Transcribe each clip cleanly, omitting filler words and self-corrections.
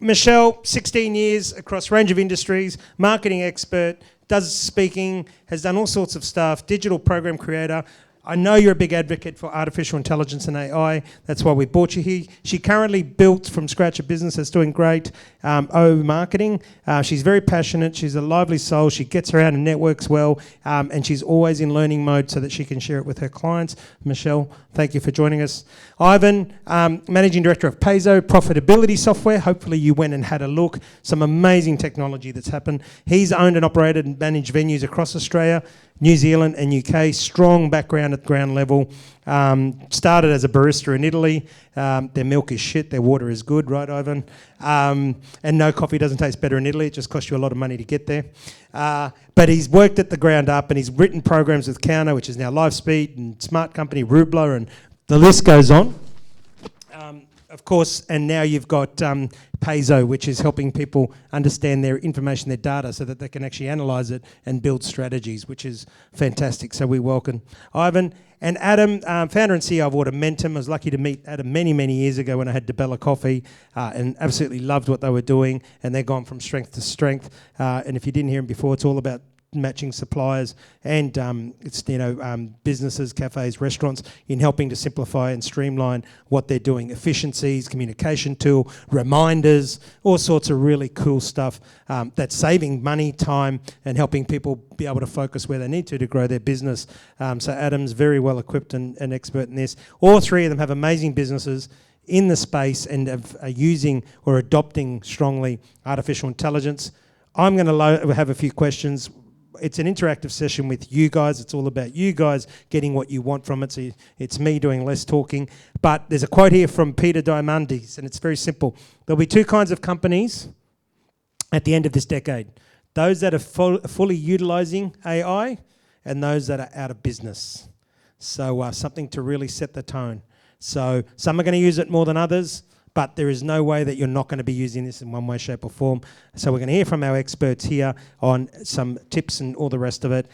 Michelle, 16 years across a range of industries, marketing expert, does speaking, has done all sorts of stuff, digital program creator. I know you're a big advocate for artificial intelligence and AI. That's why we brought you here. She currently built from scratch a business that's doing great, marketing. She's very passionate. She's a lively soul. She gets around and networks well, and she's always in learning mode so that she can share it with her clients. Michelle, thank you for joining us. Ivan, Managing Director of Payzo, profitability software. Hopefully you went and had a look. Some amazing technology that's happened. He's owned and operated and managed venues across Australia, New Zealand and UK. Strong background at ground level. Started as a barista in Italy. Their milk is shit, their water is good, right, Ivan? And no, coffee doesn't taste better in Italy. It just costs you a lot of money to get there. But he's worked at the ground up, and he's written programs with Counter, which is now LiveSpeed, and Smart Company, Rubler, and the list goes on. Of course, and now you've got Payzo, which is helping people understand their information, their data, so that they can actually analyse it and build strategies, which is fantastic. So we welcome Ivan. And Adam, founder and CEO of Ordermentum. I was lucky to meet Adam many, many years ago when I had DeBella Coffee, and absolutely loved what they were doing, and they've gone from strength to strength. And if you didn't hear him before, it's all about matching suppliers and it's businesses, cafes, restaurants, in helping to simplify and streamline what they're doing. Efficiencies, communication tool, reminders, all sorts of really cool stuff that's saving money, time, and helping people be able to focus where they need to grow their business. So Adam's very well equipped and expert in this. All three of them have amazing businesses in the space and are using or adopting strongly artificial intelligence. I'm going to have a few questions. It's an interactive session with you guys. It's all about you guys getting what you want from it. So it's me doing less talking. But there's a quote here from Peter Diamandis, and it's very simple. There'll be two kinds of companies at the end of this decade. Those that are fully utilising AI and those that are out of business. So something to really set the tone. So some are going to use it more than others, but there is no way that you're not going to be using this in one way, shape or form. So we're going to hear from our experts here on some tips and all the rest of it.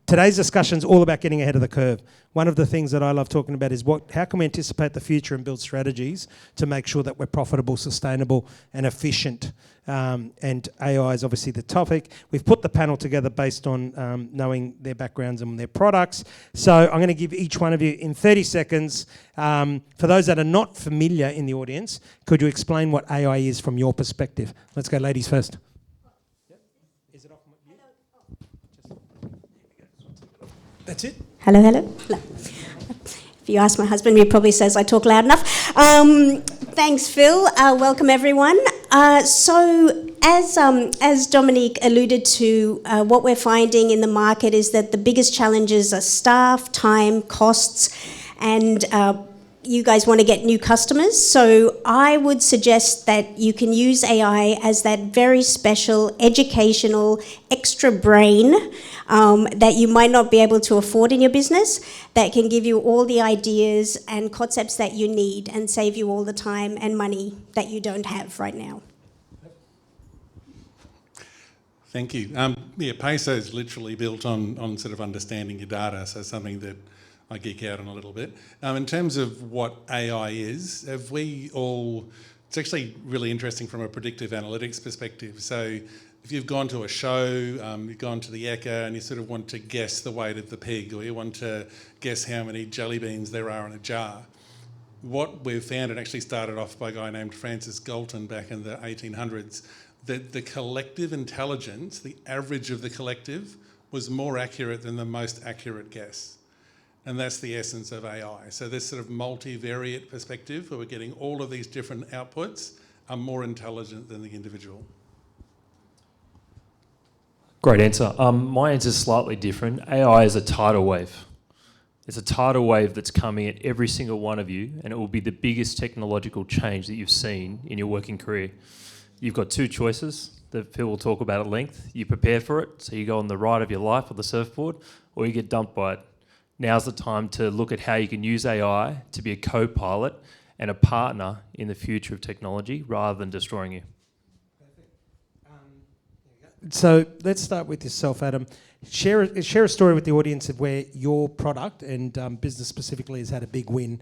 Today's discussion is all about getting ahead of the curve. One of the things that I love talking about is how can we anticipate the future and build strategies to make sure that we're profitable, sustainable and efficient. And AI is obviously the topic. We've put the panel together based on knowing their backgrounds and their products. So I'm going to give each one of you in 30 seconds. For those that are not familiar in the audience, could you explain what AI is from your perspective? Let's go ladies first. Is it off? That's it? Hello. If you ask my husband, he probably says I talk loud enough. Thanks, Phil. Welcome, everyone. So as Dominique alluded to, what we're finding in the market is that the biggest challenges are staff, time, costs, and you guys want to get new customers. So I would suggest that you can use AI as that very special educational extra brain that you might not be able to afford in your business, that can give you all the ideas and concepts that you need and save you all the time and money that you don't have right now. Thank you. Payzo is literally built on sort of understanding your data, so something that I geek out on a little bit. In terms of what AI is, it's actually really interesting from a predictive analytics perspective. So if you've gone to a show, you've gone to the Ekka and you sort of want to guess the weight of the pig, or you want to guess how many jelly beans there are in a jar, what we've found, it actually started off by a guy named Francis Galton back in the 1800s, that the collective intelligence, the average of the collective, was more accurate than the most accurate guess. And that's the essence of AI. So this sort of multivariate perspective, where we're getting all of these different outputs, are more intelligent than the individual. Great answer. My answer is slightly different. AI is a tidal wave. It's a tidal wave that's coming at every single one of you, and it will be the biggest technological change that you've seen in your working career. You've got two choices that Phil will talk about at length. You prepare for it, so you go on the ride of your life or the surfboard, or you get dumped by it. Now's the time to look at how you can use AI to be a co-pilot and a partner in the future of technology rather than destroying you. Perfect. So let's start with yourself, Adam. Share a story with the audience of where your product and business specifically has had a big win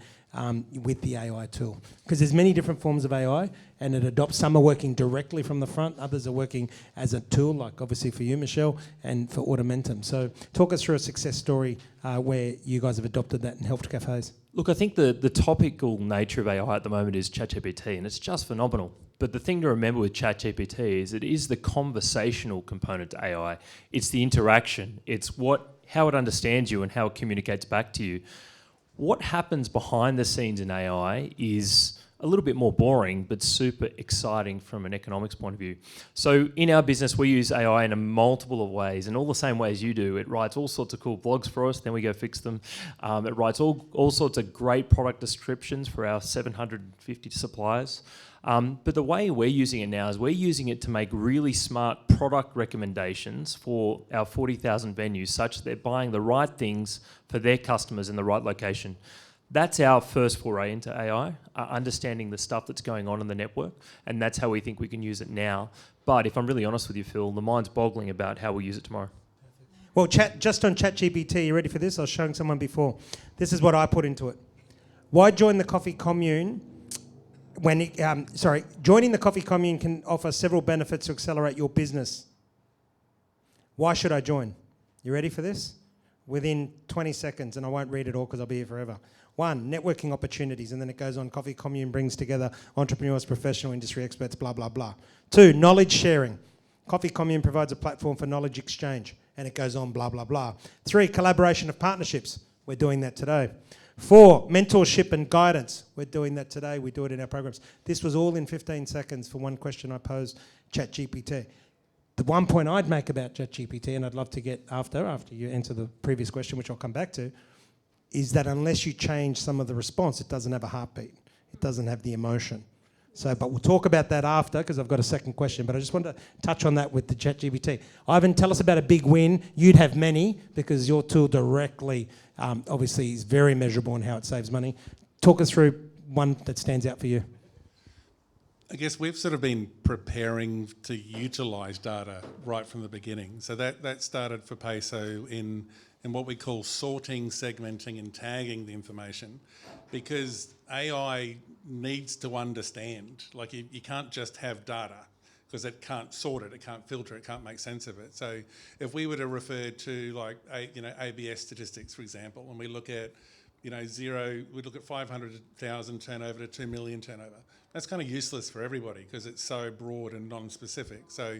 with the AI tool. Because there's many different forms of AI, and it adopts. Some are working directly from the front, others are working as a tool, like obviously for you, Michelle, and for Ordermentum. So talk us through a success story where you guys have adopted that and helped cafes. Look, I think the topical nature of AI at the moment is ChatGPT, and it's just phenomenal. But the thing to remember with ChatGPT is it is the conversational component to AI. It's the interaction. It's how it understands you and how it communicates back to you. What happens behind the scenes in AI is a little bit more boring, but super exciting from an economics point of view. So in our business, we use AI in a multiple of ways, and all the same ways you do. It writes all sorts of cool blogs for us, then we go fix them. It writes all sorts of great product descriptions for our 750 suppliers. But the way we're using it now is we're using it to make really smart product recommendations for our 40,000 venues, such that they're buying the right things for their customers in the right location. That's our first foray into AI, understanding the stuff that's going on in the network, and that's how we think we can use it now. But if I'm really honest with you, Phil, the mind's boggling about how we'll use it tomorrow. Well, just on ChatGPT, you ready for this? I was showing someone before. This is what I put into it. Why join the coffee commune? Joining the coffee commune can offer several benefits to accelerate your business. Why should I join? You ready for this? Within 20 seconds, and I won't read it all because I'll be here forever. 1, networking opportunities, and then it goes on. Coffee commune brings together entrepreneurs, professional industry experts, blah, blah, blah. 2, knowledge sharing. Coffee commune provides a platform for knowledge exchange, and it goes on, blah, blah, blah. 3, collaboration of partnerships. We're doing that today. 4, mentorship and guidance. We're doing that today. We do it in our programs. This was all in 15 seconds for one question I posed ChatGPT. The one point I'd make about ChatGPT, and I'd love to get after you answer the previous question, which I'll come back to, is that unless you change some of the response, it doesn't have a heartbeat. It doesn't have the emotion. So, but we'll talk about that after, because I've got a second question. But I just want to touch on that with the ChatGPT. Ivan, tell us about a big win. You'd have many, because your tool directly, obviously, is very measurable in how it saves money. Talk us through one that stands out for you. I guess we've sort of been preparing to utilise data right from the beginning. So that started for Peso in what we call sorting, segmenting and tagging the information, because AI needs to understand. Like you can't just have data, because it can't sort it, it can't filter it, can't make sense of it. So if we were to refer to like ABS statistics, for example, and we look at we look at 500,000 turnover to 2 million turnover. That's kind of useless for everybody because it's so broad and non-specific. So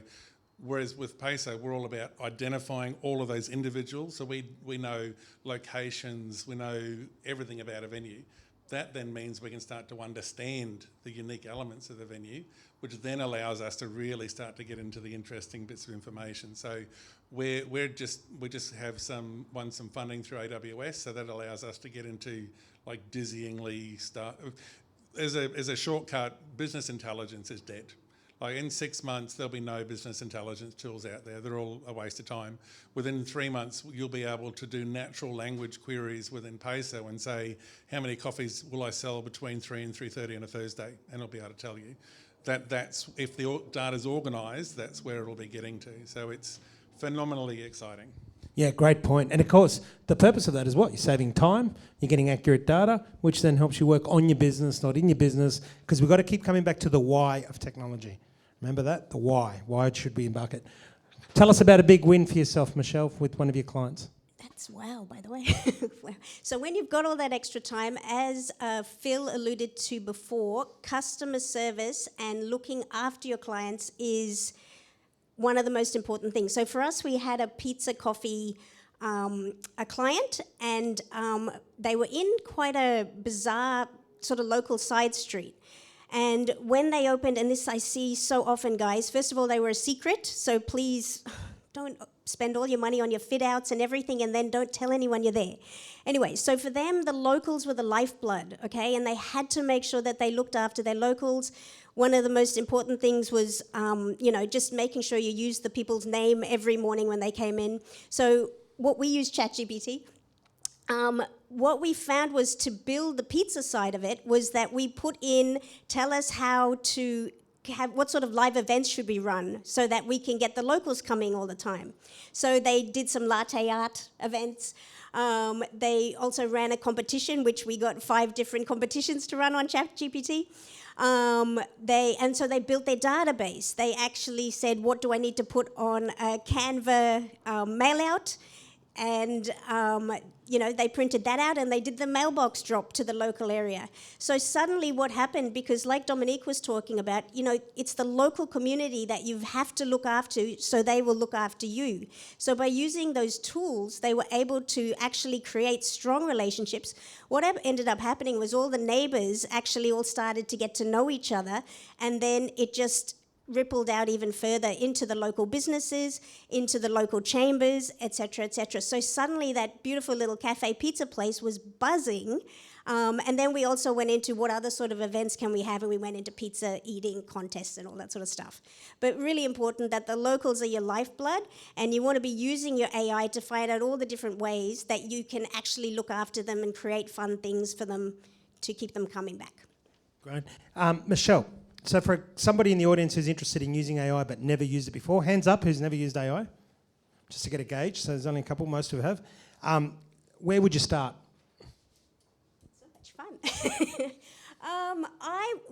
whereas with Peso, we're all about identifying all of those individuals. So we know locations, we know everything about a venue. That then means we can start to understand the unique elements of the venue, which then allows us to really start to get into the interesting bits of information. So we just have some funding through AWS, so that allows us to get into like dizzyingly as a shortcut. Business intelligence is dead. Like in 6 months, there'll be no business intelligence tools out there. They're all a waste of time. Within 3 months, you'll be able to do natural language queries within Peso and say, how many coffees will I sell between 3 and 3:30 on a Thursday? And it'll be able to tell you. That's if the data's organised, that's where it'll be getting to. So it's phenomenally exciting. Yeah, great point. And of course, the purpose of that is what? You're saving time, you're getting accurate data, which then helps you work on your business, not in your business, because we've got to keep coming back to the why of technology. Remember that? The why. Why should we embark it? Tell us about a big win for yourself, Michelle, with one of your clients. That's wow, by the way. Wow. So when you've got all that extra time, as Phil alluded to before, customer service and looking after your clients is one of the most important things. So for us, we had a pizza coffee a client, and they were in quite a bizarre sort of local side street. And when they opened, and this I see so often, guys, first of all, they were a secret, so please don't spend all your money on your fit outs and everything and then don't tell anyone you're there. Anyway, so for them, the locals were the lifeblood, okay? And they had to make sure that they looked after their locals. One of the most important things was, just making sure you used the people's name every morning when they came in. So what we used ChatGPT. What we found was to build the pizza side of it was that we put in, tell us how to what sort of live events should we run so that we can get the locals coming all the time. So they did some latte art events. They also ran a competition, which we got 5 different competitions to run on ChatGPT. So they built their database. They actually said, what do I need to put on a Canva mail out? And, they printed that out and they did the mailbox drop to the local area. So suddenly what happened, because like Dominique was talking about, it's the local community that you have to look after, so they will look after you. So by using those tools, they were able to actually create strong relationships. What ended up happening was all the neighbours actually all started to get to know each other, and then it just rippled out even further into the local businesses, into the local chambers, etc., etc. So suddenly that beautiful little cafe pizza place was buzzing. And then we also went into what other sort of events can we have, and we went into pizza eating contests and all that sort of stuff. But really important that the locals are your lifeblood, and you want to be using your AI to find out all the different ways that you can actually look after them and create fun things for them to keep them coming back. Great. Michelle, so for somebody in the audience who's interested in using AI but never used it before, hands up who's never used AI, just to get a gauge. So there's only a couple, most who have. Where would you start? So much fun.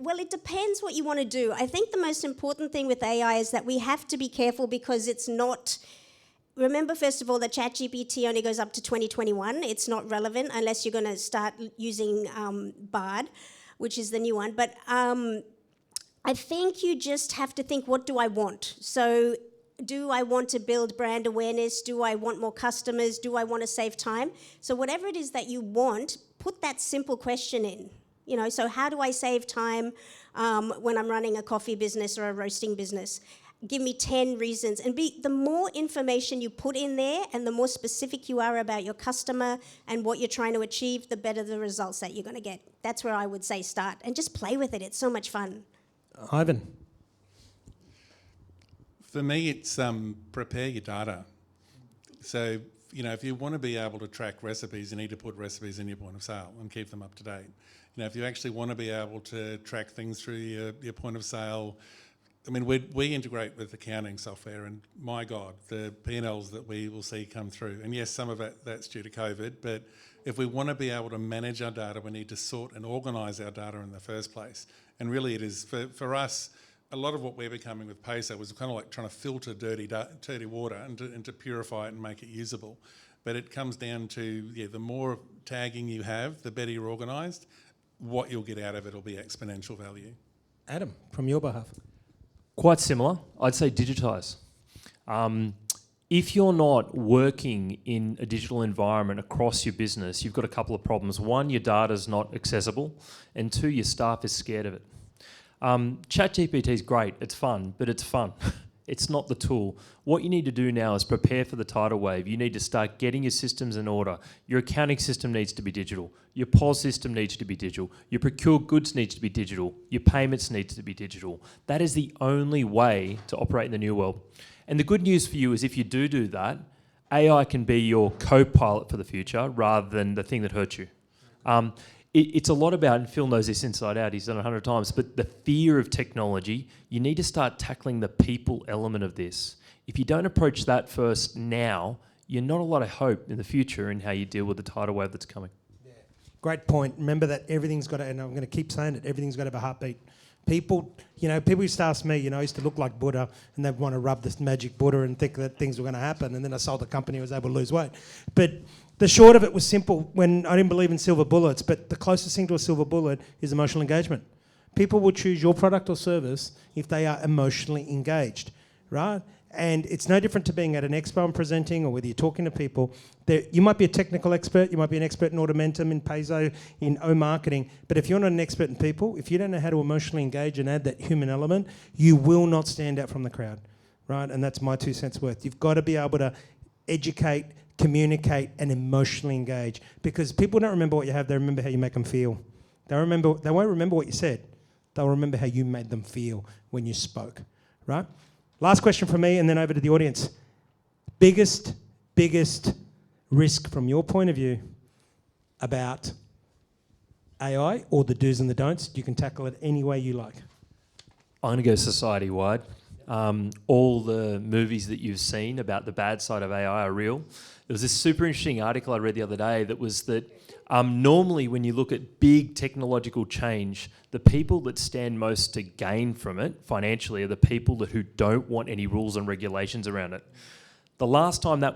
Well, it depends what you want to do. I think the most important thing with AI is that we have to be careful because it's not... Remember, first of all, that ChatGPT only goes up to 2021. It's not relevant unless you're going to start using Bard, which is the new one. But I think you just have to think, what do I want? So do I want to build brand awareness? Do I want more customers? Do I want to save time? So whatever it is that you want, put that simple question in. So how do I save time when I'm running a coffee business or a roasting business? Give me 10 reasons. And the more information you put in there and the more specific you are about your customer and what you're trying to achieve, the better the results that you're going to get. That's where I would say start. And just play with it. It's so much fun. Ivan. For me, it's prepare your data. So, if you want to be able to track recipes, you need to put recipes in your point of sale and keep them up to date. If you actually want to be able to track things through your point of sale, we integrate with accounting software, and my God, the P&Ls that we will see come through. And yes, some of that's due to COVID, but if we want to be able to manage our data, we need to sort and organise our data in the first place. And really it is, for us, a lot of what we're becoming with Peso was kind of like trying to filter dirty water and to purify it and make it usable. But it comes down to, the more tagging you have, the better you're organised. What you'll get out of it will be exponential value. Adam, from your behalf. Quite similar. I'd say digitise. If you're not working in a digital environment across your business, you've got a couple of problems. One, your data's not accessible, and 2, your staff is scared of it. ChatGPT is great, it's fun, but it's fun. It's not the tool. What you need to do now is prepare for the tidal wave. You need to start getting your systems in order. Your accounting system needs to be digital. Your POS system needs to be digital. Your procured goods needs to be digital. Your payments needs to be digital. That is the only way to operate in the new world. And the good news for you is if you do that, AI can be your co-pilot for the future rather than the thing that hurts you. It's a lot about, and Phil knows this inside out, he's done it 100 times, but the fear of technology, you need to start tackling the people element of this. If you don't approach that first now, you're not a lot of hope in the future in how you deal with the tidal wave that's coming. Yeah. Great point. Remember that everything's got to, and I'm going to keep saying it, everything's got to have a heartbeat. People used to ask me, I used to look like Buddha, and they'd want to rub this magic Buddha and think that things were going to happen, and then I sold the company, I was able to lose weight. But the short of it was simple. When I didn't believe in silver bullets, but the closest thing to a silver bullet is emotional engagement. People will choose your product or service if they are emotionally engaged, right? And it's no different to being at an expo and presenting, or whether you're talking to people. You might be a technical expert, you might be an expert in Ordermentum, in Peso, in O-marketing, but if you're not an expert in people, if you don't know how to emotionally engage and add that human element, you will not stand out from the crowd, right? And that's my 2 cents worth. You've got to be able to educate, communicate, and emotionally engage, because people don't remember what you have, they remember how you make them feel. They won't remember what you said, they'll remember how you made them feel when you spoke, right? Last question from me, and then over to the audience. Biggest risk from your point of view about AI, or the do's and the don'ts? You can tackle it any way you like. I'm going to go society-wide. All the movies that you've seen about the bad side of AI are real. There was this super interesting article I read the other day that was that normally when you look at big technological change, the people that stand most to gain from it financially are the people who don't want any rules and regulations around it. The last time that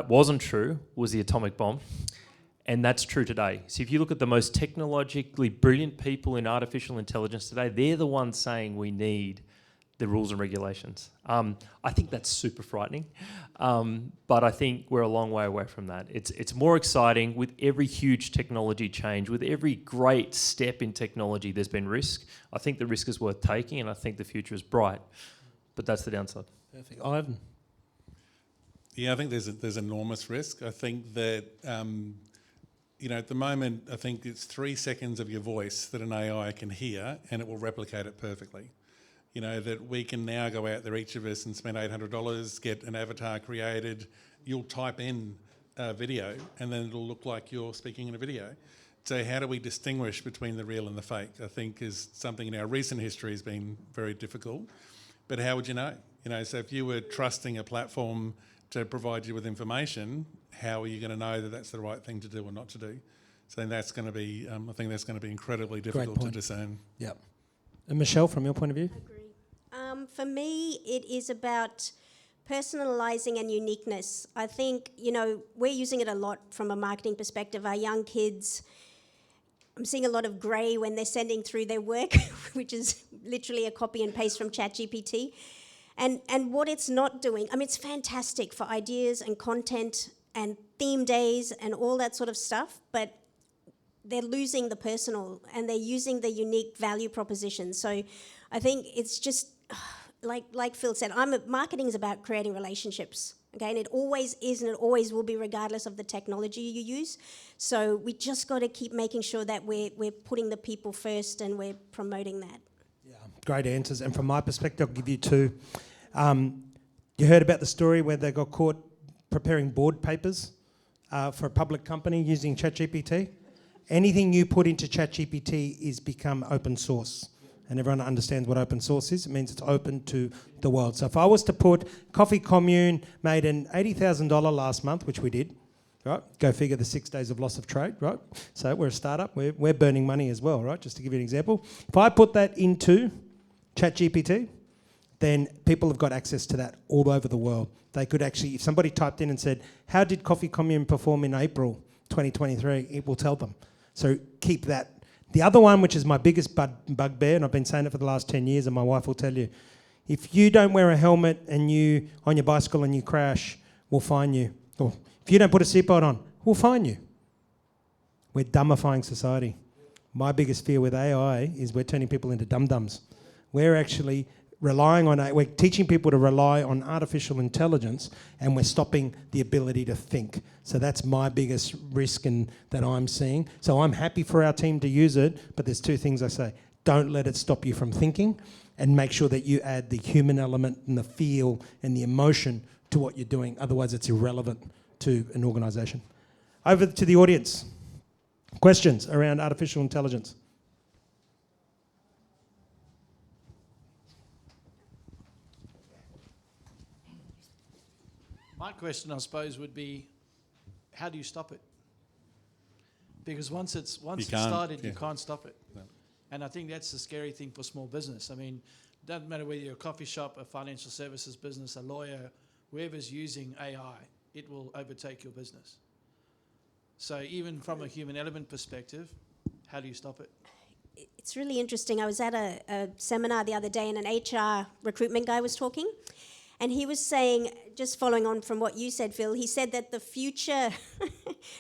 wasn't true was the atomic bomb. And that's true today. So if you look at the most technologically brilliant people in artificial intelligence today, they're the ones saying we need the rules and regulations. I think that's super frightening, but I think we're a long way away from that. It's more exciting with every huge technology change, with every great step in technology, there's been risk. I think the risk is worth taking, and I think the future is bright, but that's the downside. Perfect. Ivan? Yeah, I think there's enormous risk. I think that at the moment, I think it's 3 seconds of your voice that an AI can hear, and it will replicate it perfectly. That we can now go out there, each of us, and spend $800, get an avatar created. You'll type in a video, and then it'll look like you're speaking in a video. So how do we distinguish between the real and the fake, I think is something in our recent history has been very difficult. But how would you know? So if you were trusting a platform to provide you with information, how are you going to know that that's the right thing to do or not to do? So that's going to be, I think that's going to be incredibly difficult to discern. Yep. And Michelle, from your point of view? I agree. For me, it is about personalising and uniqueness. I think, we're using it a lot from a marketing perspective. Our young kids, I'm seeing a lot of grey when they're sending through their work, which is literally a copy and paste from ChatGPT. And what it's not doing, it's fantastic for ideas and content and theme days and all that sort of stuff, but they're losing the personal and they're using the unique value proposition. So I think it's just, like Phil said, marketing is about creating relationships, okay? And it always is and it always will be regardless of the technology you use. So we just got to keep making sure that we're putting the people first and we're promoting that. Yeah, great answers. And from my perspective, I'll give you two. You heard about the story where they got caught preparing board papers for a public company using ChatGPT. Anything you put into ChatGPT is become open source. And everyone understands what open source is. It means it's open to the world. So if I was to put Coffee Commune made an $80,000 last month, which we did, right? Go figure the 6 days of loss of trade, right? So we're a startup. We're burning money as well, right? Just to give you an example. If I put that into ChatGPT, then people have got access to that all over the world. They could actually, if somebody typed in and said, how did Coffee Commune perform in April 2023? It will tell them. So keep that. The other one, which is my biggest bugbear, and I've been saying it for the last 10 years, and my wife will tell you, if you don't wear a helmet and you on your bicycle and you crash, we'll fine you. Or if you don't put a seatbelt on, we'll fine you. We're dumbifying society. My biggest fear with AI is we're turning people into dum-dums. We're actually we're teaching people to rely on artificial intelligence, and we're stopping the ability to think. So that's my biggest risk that I'm seeing. So I'm happy for our team to use it, but there's two things I say. Don't let it stop you from thinking, and make sure that you add the human element and the feel and the emotion to what you're doing. Otherwise, it's irrelevant to an organisation. Over to the audience. Questions around artificial intelligence? My question, I suppose, would be, how do you stop it? Because once it's started, you can't stop it. No. And I think that's the scary thing for small business. It doesn't matter whether you're a coffee shop, a financial services business, a lawyer, whoever's using AI, it will overtake your business. So even from a human element perspective, how do you stop it? It's really interesting. I was at a seminar the other day and an HR recruitment guy was talking. And he was saying, just following on from what you said, Phil, he said that the future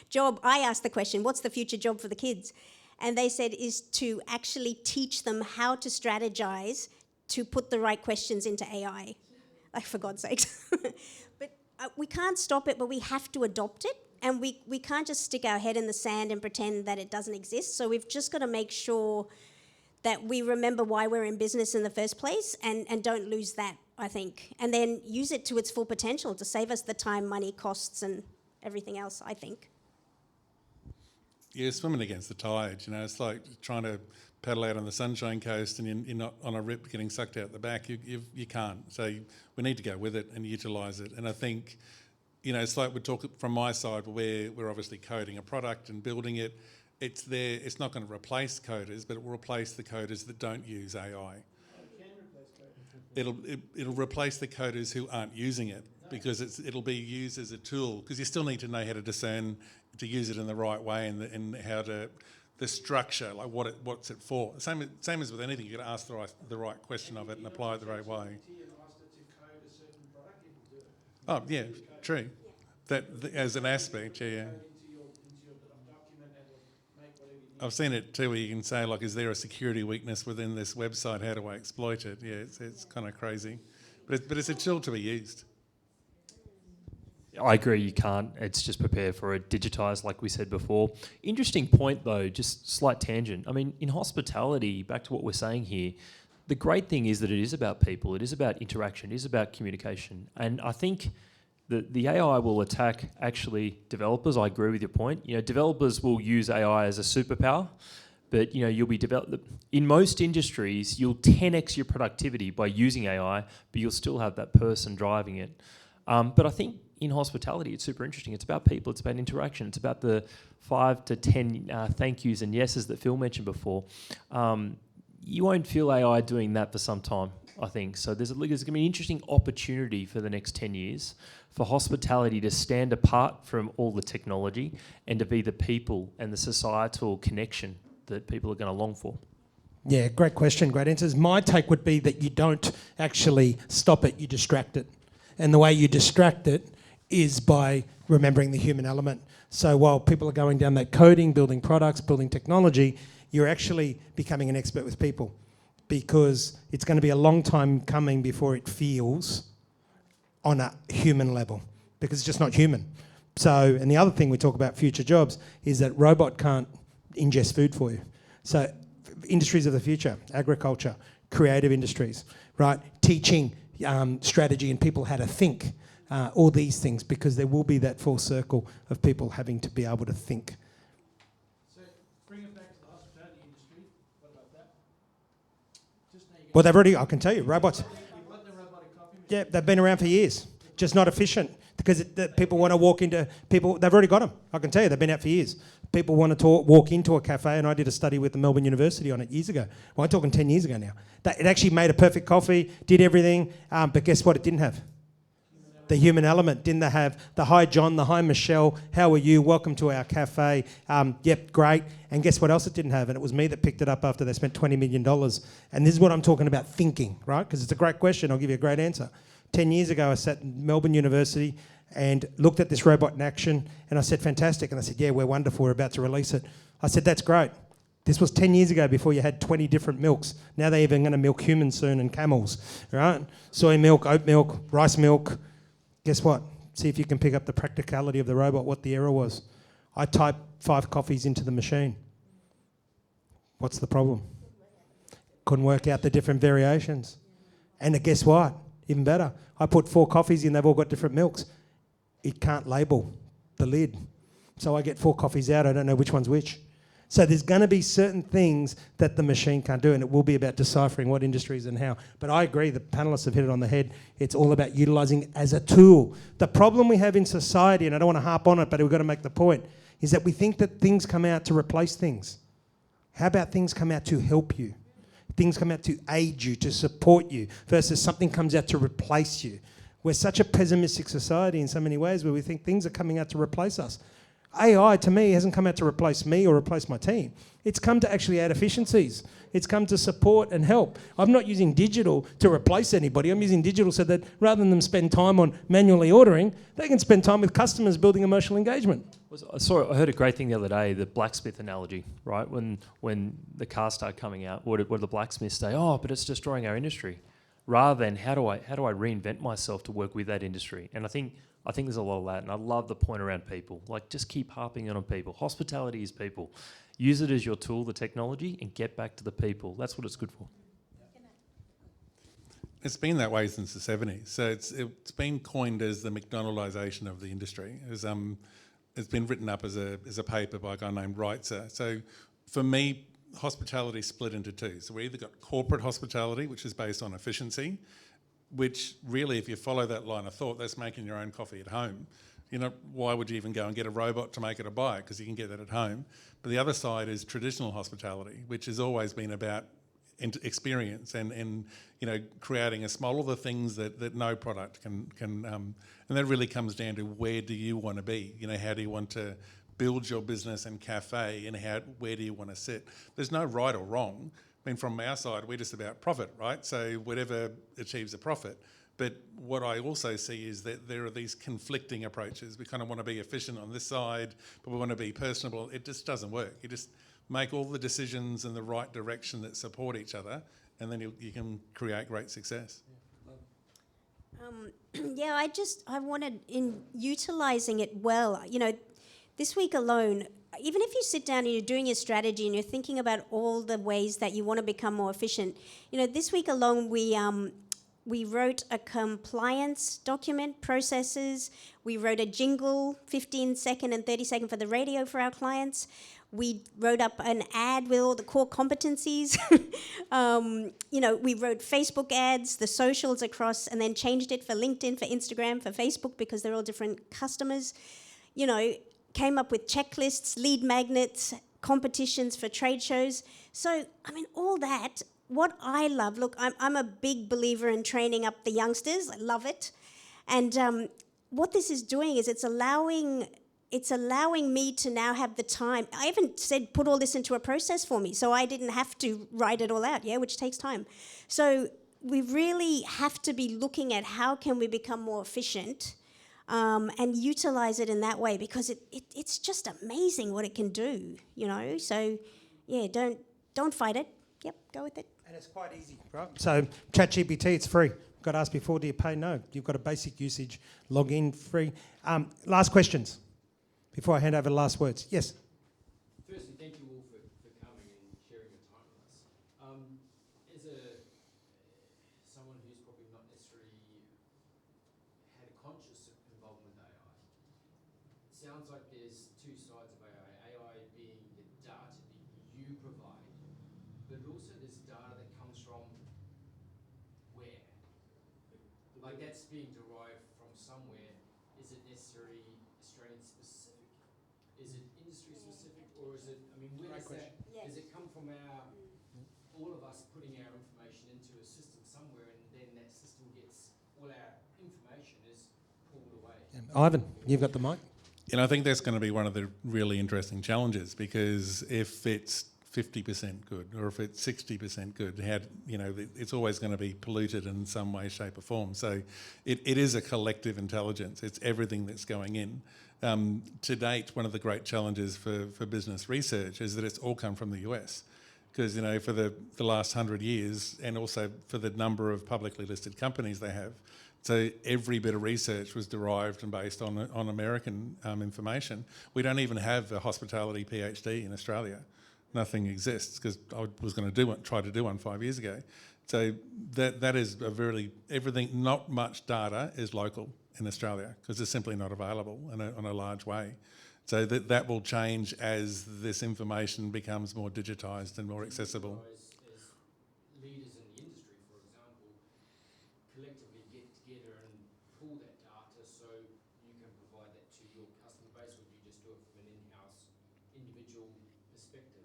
job, I asked the question, what's the future job for the kids? And they said is to actually teach them how to strategize to put the right questions into AI. Like, for God's sakes. But we can't stop it, but we have to adopt it. And we can't just stick our head in the sand and pretend that it doesn't exist. So we've just got to make sure that we remember why we're in business in the first place and don't lose that, I think. And then use it to its full potential to save us the time, money, costs, and everything else, I think. Yeah, swimming against the tide, it's like trying to paddle out on the Sunshine Coast and you're not on a rip getting sucked out the back. You can't. So we need to go with it and utilise it. And I think, it's like we talk from my side where we're obviously coding a product and building it. It's there. It's not going to replace coders, but it will replace the coders that don't use AI. It'll replace the coders who aren't using it, because it'll be used as a tool, because you still need to know how to discern, to use it in the right way, and how to, the structure, like what's it for. Same as with anything, you've got to ask the right question of it and apply it the right way. Oh yeah, true. That as an aspect, yeah. I've seen it too, where you can say, like, is there a security weakness within this website? How do I exploit it? Yeah, it's kind of crazy, but it's a tool to be used. I agree, you can't. It's just prepare for it, digitise, like we said before. Interesting point though, just slight tangent. I mean, in hospitality, back to what we're saying here, the great thing is that it is about people, it is about interaction, it is about communication. And I think the AI will attack actually developers. I agree with your point. Developers will use AI as a superpower, but you'll be in most industries, you'll 10x your productivity by using AI, but you'll still have that person driving it. But I think in hospitality, it's super interesting. It's about people, it's about interaction, it's about the 5 to 10 thank yous and yeses that Phil mentioned before. You won't feel AI doing that for some time, I think. So there's going to be an interesting opportunity for the next 10 years for hospitality to stand apart from all the technology and to be the people and the societal connection that people are going to long for. Yeah, great question, great answers. My take would be that you don't actually stop it, you distract it. And the way you distract it is by remembering the human element. So while people are going down that coding, building products, building technology, you're actually becoming an expert with people, because it's going to be a long time coming before it feels on a human level, because it's just not human. So, and the other thing we talk about future jobs is that robot can't ingest food for you. So industries of the future, agriculture, creative industries, right? Teaching strategy and people how to think, all these things, because there will be that full circle of people having to be able to think. So bring it back to the hospitality industry. What about that? Well, they've already, I can tell you, robots. You've got the robotic coffee machine. Yeah, they've been around for years, just not efficient, because people want to walk into people. They've already got them. I can tell you, they've been out for years. People want to walk into a cafe, and I did a study with the Melbourne University on it years ago. Well, I'm talking 10 years ago now. It actually made a perfect coffee, did everything, but guess what? It didn't have the human element. Didn't they have the hi John, the hi Michelle, how are you? Welcome to our cafe. Yep, great. And guess what else it didn't have? And it was me that picked it up after they spent $20 million. And this is what I'm talking about, thinking, right? Because it's a great question. I'll give you a great answer. 10 years ago, I sat in Melbourne University and looked at this robot in action, and I said, fantastic. And I said, yeah, we're wonderful. We're about to release it. I said, that's great. This was 10 years ago, before you had 20 different milks. Now they're even going to milk humans soon, and camels, right? Soy milk, oat milk, rice milk. Guess what? See if you can pick up the practicality of the robot, what the error was. I typed 5 coffees into the machine. What's the problem? Couldn't work out the different variations. And guess what? Even better. I put 4 coffees in, they've all got different milks. It can't label the lid. So I get 4 coffees out, I don't know which one's which. So there's going to be certain things that the machine can't do, and it will be about deciphering what industries and how. But I agree, the panellists have hit it on the head. It's all about utilising it as a tool. The problem we have in society, and I don't want to harp on it, but we've got to make the point, is that we think that things come out to replace things. How about things come out to help you? Things come out to aid you, to support you, versus something comes out to replace you. We're such a pessimistic society in so many ways, where we think things are coming out to replace us. AI, to me, hasn't come out to replace me or replace my team. It's come to actually add efficiencies. It's come to support and help. I'm not using digital to replace anybody. I'm using digital so that rather than them spend time on manually ordering, they can spend time with customers building emotional engagement. I heard a great thing the other day, the blacksmith analogy, right? When the cars start coming out, what did the blacksmiths say? Oh, but it's destroying our industry. Rather than how do I reinvent myself to work with that industry? And I think there's a lot of that, and I love the point around people. Like, just keep harping on people. Hospitality is people. Use it as your tool, the technology, and get back to the people. That's what it's good for. It's been that way since the 70s. So it's been coined as the McDonaldization of the industry. It's been written up as a paper by a guy named Reitzer. So for me, hospitality split into two. So we either got corporate hospitality, which is based on efficiency, which really, if you follow that line of thought, that's making your own coffee at home. You know, why would you even go and get a robot to make it or buy it? Because you can get that at home. But the other side is traditional hospitality, which has always been about experience and you know, creating a small, all the things that no product can and that really comes down to where do you want to be? You know, how do you want to build your business and cafe, and where do you want to sit? There's no right or wrong. I mean, from our side, we're just about profit, right? So whatever achieves a profit. But what I also see is that there are these conflicting approaches. We kind of want to be efficient on this side, but we want to be personable. It just doesn't work. You just make all the decisions in the right direction that support each other, and then you can create great success. I wanted, in utilising it well, you know, this week alone, even if you sit down and you're doing your strategy and you're thinking about all the ways that you want to become more efficient, you know, this week alone we wrote a compliance document, processes. We wrote a jingle, 15-second and 30-second for the radio for our clients. We wrote up an ad with all the core competencies. You know, we wrote Facebook ads, the socials across, and then changed it for LinkedIn, for Instagram, for Facebook, because they're all different customers. You know, came up with checklists, lead magnets, competitions for trade shows. So, I mean, all that. What I love, look, I'm a big believer in training up the youngsters. I love it. And what this is doing is it's allowing me to now have the time. I haven't said put all this into a process for me, so I didn't have to write it all out, which takes time. So we really have to be looking at how can we become more efficient and utilise it in that way, because it's just amazing what it can do, you know. So, yeah, don't fight it. Yep, go with it. And it's quite easy, right? So ChatGPT, it's free. Got asked before, do you pay? No. You've got a basic usage, log in, free. Last questions before I hand over the last words. Yes? Firstly, thank you all for coming and sharing your time with us. As someone who's probably not necessarily had a conscious involvement with AI, it sounds like there's two sides of AI. AI being the data that you provide, but also there's data that comes from where? Like that's being derived from somewhere. Is it necessarily Australian specific? Is it industry specific, or is it, I mean, where does that, does it come from all of us putting our information into a system somewhere, and then that system gets, all our information is pulled away? Ivan, you've got the mic. You know, I think that's going to be one of the really interesting challenges, because if it's 50% good, or if it's 60% good, it's always going to be polluted in some way, shape or form. So it is a collective intelligence. It's everything that's going in. To date, one of the great challenges for business research is that it's all come from the US. Because, you know, for the last 100 years, and also for the number of publicly listed companies they have, so every bit of research was derived and based on American information. We don't even have a hospitality PhD in Australia. Nothing exists, because I was going to try to do one 5 years ago. So that is everything. Not much data is local in Australia, because it's simply not available on a large way. So that will change as this information becomes more digitised and more accessible. As leaders in the industry, for example, collectively get together and pull that data so you can provide that to your customer base, or do you just do it from an in-house individual perspective?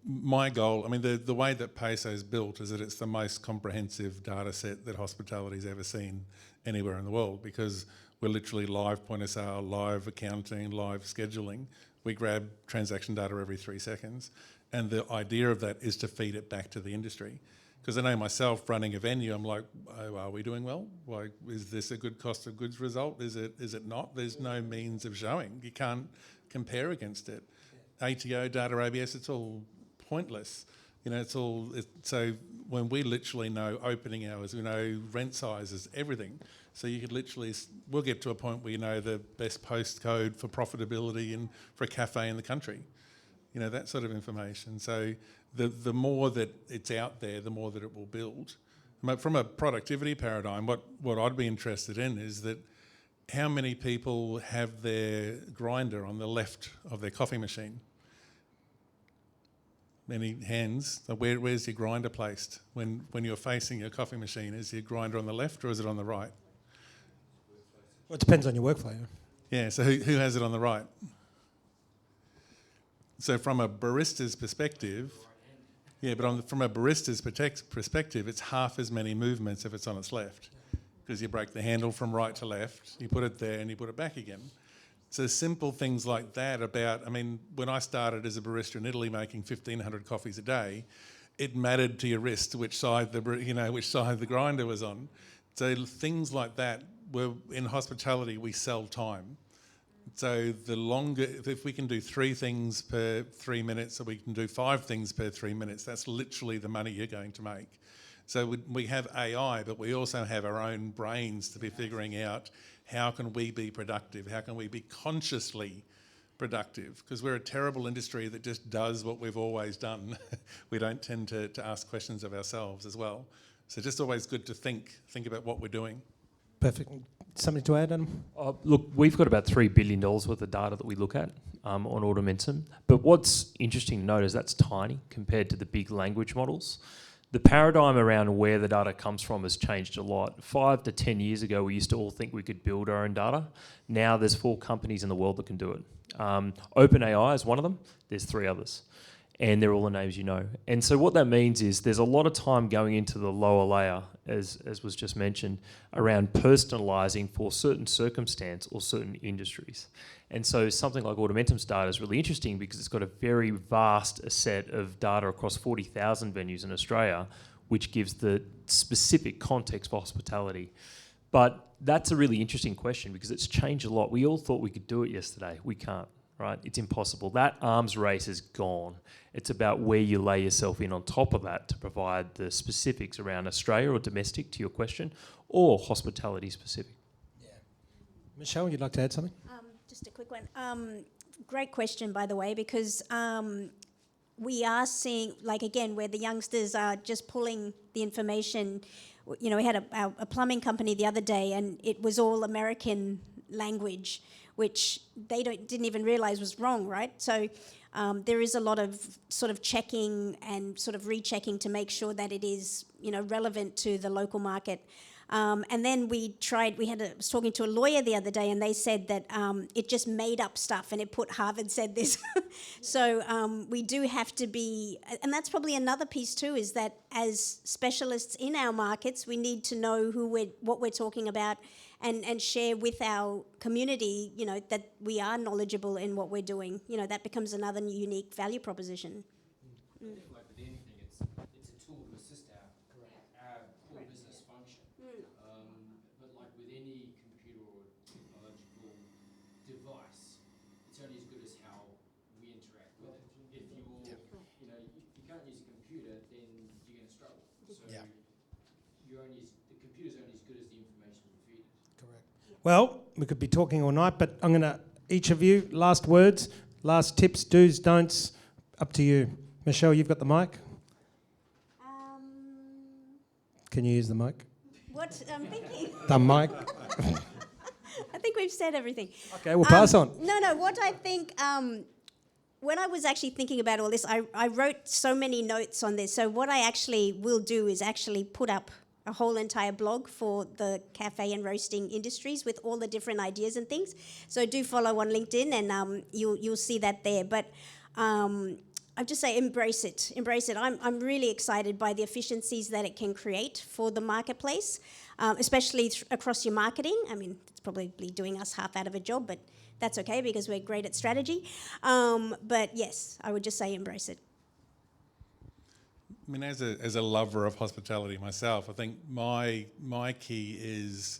My goal, I mean, the way that Peso is built is that it's the most comprehensive data set that hospitality's ever seen anywhere in the world, because we're literally live point of sale, live accounting, live scheduling. We grab transaction data every 3 seconds. And the idea of that is to feed it back to the industry. Because I know myself, running a venue, I'm like, oh, are we doing well? Like, is this a good cost of goods result? Is it not? There's no means of showing. You can't compare against it. ATO, data ABS, it's all pointless. You know, so when we literally know opening hours, we know rent sizes, everything. So you could we'll get to a point where you know the best postcode for profitability and for a cafe in the country. You know, that sort of information. So the more that it's out there, the more that it will build. But from a productivity paradigm, what I'd be interested in is that how many people have their grinder on the left of their coffee machine? Any hands? So where's your grinder placed? When you're facing your coffee machine, is your grinder on the left or is it on the right? Well, it depends on your workflow. Yeah, so who has it on the right? So from a barista's perspective, yeah, but from a barista's perspective, it's half as many movements if it's on its left, because you break the handle from right to left, you put it there and you put it back again. So simple things like that about, I mean, when I started as a barista in Italy making 1,500 coffees a day, it mattered to your wrist which side the grinder was on. So things like that, in hospitality we sell time. So the longer, if we can do 3 things per 3 minutes, or we can do 5 things per 3 minutes, that's literally the money you're going to make. So we have AI, but we also have our own brains to be figuring out how can we be productive, how can we be consciously productive, because we're a terrible industry that just does what we've always done. We don't tend to ask questions of ourselves as well. So just always good to think about what we're doing. Perfect. Something to add, Adam? Look, we've got about $3 billion worth of data that we look at on Ordermentum. But what's interesting to note is that's tiny compared to the big language models. The paradigm around where the data comes from has changed a lot. 5 to 10 years ago, we used to all think we could build our own data. Now there's 4 companies in the world that can do it. OpenAI is one of them. There's 3 others. And they're all the names you know. And so what that means is there's a lot of time going into the lower layer, as was just mentioned, around personalising for certain circumstance or certain industries. And so something like Ordermentum's data is really interesting because it's got a very vast set of data across 40,000 venues in Australia, which gives the specific context for hospitality. But that's a really interesting question because it's changed a lot. We all thought we could do it yesterday. We can't. Right? It's impossible. That arms race is gone. It's about where you lay yourself in on top of that to provide the specifics around Australia or domestic, to your question, or hospitality specific. Yeah. Michelle, you'd like to add something? Just a quick one. Great question, by the way, because we are seeing, like, again, where the youngsters are just pulling the information. You know, we had a plumbing company the other day and it was all American language, which they didn't even realise was wrong, right? So there is a lot of sort of checking and sort of rechecking to make sure that it is, you know, relevant to the local market. And then I was talking to a lawyer the other day and they said that it just made up stuff and it put Harvard said this. So we do have to be, and that's probably another piece too, is that as specialists in our markets, we need to know what we're talking about and share with our community, you know, that we are knowledgeable in what we're doing. You know, that becomes another unique value proposition. I think like with anything, it's a tool to assist our core business function. But like with any computer or technological device, it's only as good as how we interact with it. If you know, if you can't use a computer, then you're going to struggle. So the computer's only as good as the information you feed it. Correct. Well, we could be talking all night, but I'm going to, each of you, last words, last tips, do's, don'ts, up to you. Michelle, you've got the mic. Can you use the mic? What I'm thinking. The mic. I think we've said everything. Okay, we'll pass on. No, what I think, when I was actually thinking about all this, I wrote so many notes on this. So what I actually will do is actually put up a whole entire blog for the cafe and roasting industries with all the different ideas and things. So do follow on LinkedIn and you'll see that there. But I just say embrace it. I'm really excited by the efficiencies that it can create for the marketplace, especially across your marketing. I mean, it's probably doing us half out of a job, but that's okay because we're great at strategy. But yes, I would just say embrace it. I mean, as a lover of hospitality myself, I think my key is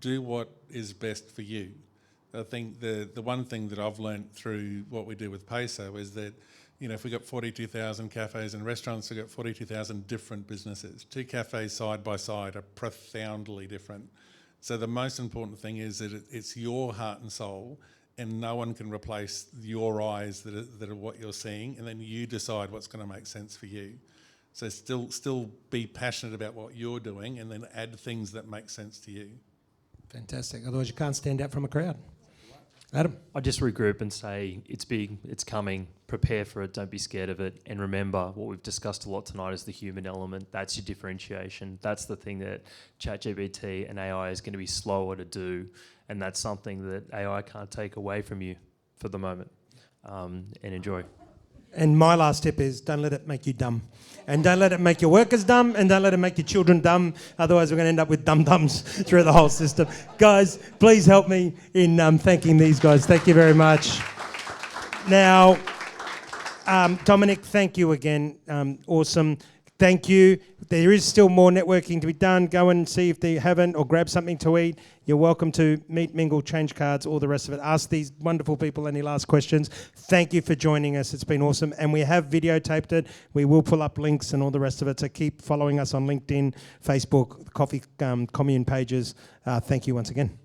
do what is best for you. I think the one thing that I've learnt through what we do with Peso is that, you know, if we've got 42,000 cafes and restaurants, we've got 42,000 different businesses. 2 cafes side by side are profoundly different. So the most important thing is that it's your heart and soul, and no one can replace your eyes that are what you're seeing, and then you decide what's going to make sense for you. So still be passionate about what you're doing and then add things that make sense to you. Fantastic. Otherwise you can't stand out from a crowd. Adam? I just regroup and say it's big, it's coming, prepare for it, don't be scared of it, and remember what we've discussed a lot tonight is the human element. That's your differentiation. That's the thing that ChatGPT and AI is going to be slower to do, and that's something that AI can't take away from you for the moment. And enjoy. And my last tip is don't let it make you dumb. And don't let it make your workers dumb, and don't let it make your children dumb. Otherwise, we're going to end up with dum-dums through the whole system. Guys, please help me in thanking these guys. Thank you very much. Now, Dominic, thank you again. Awesome. Thank you. There is still more networking to be done. Go and see if they haven't, or grab something to eat. You're welcome to meet, mingle, change cards, all the rest of it. Ask these wonderful people any last questions. Thank you for joining us. It's been awesome. And we have videotaped it. We will pull up links and all the rest of it. So keep following us on LinkedIn, Facebook, Coffee Commune pages. Thank you once again.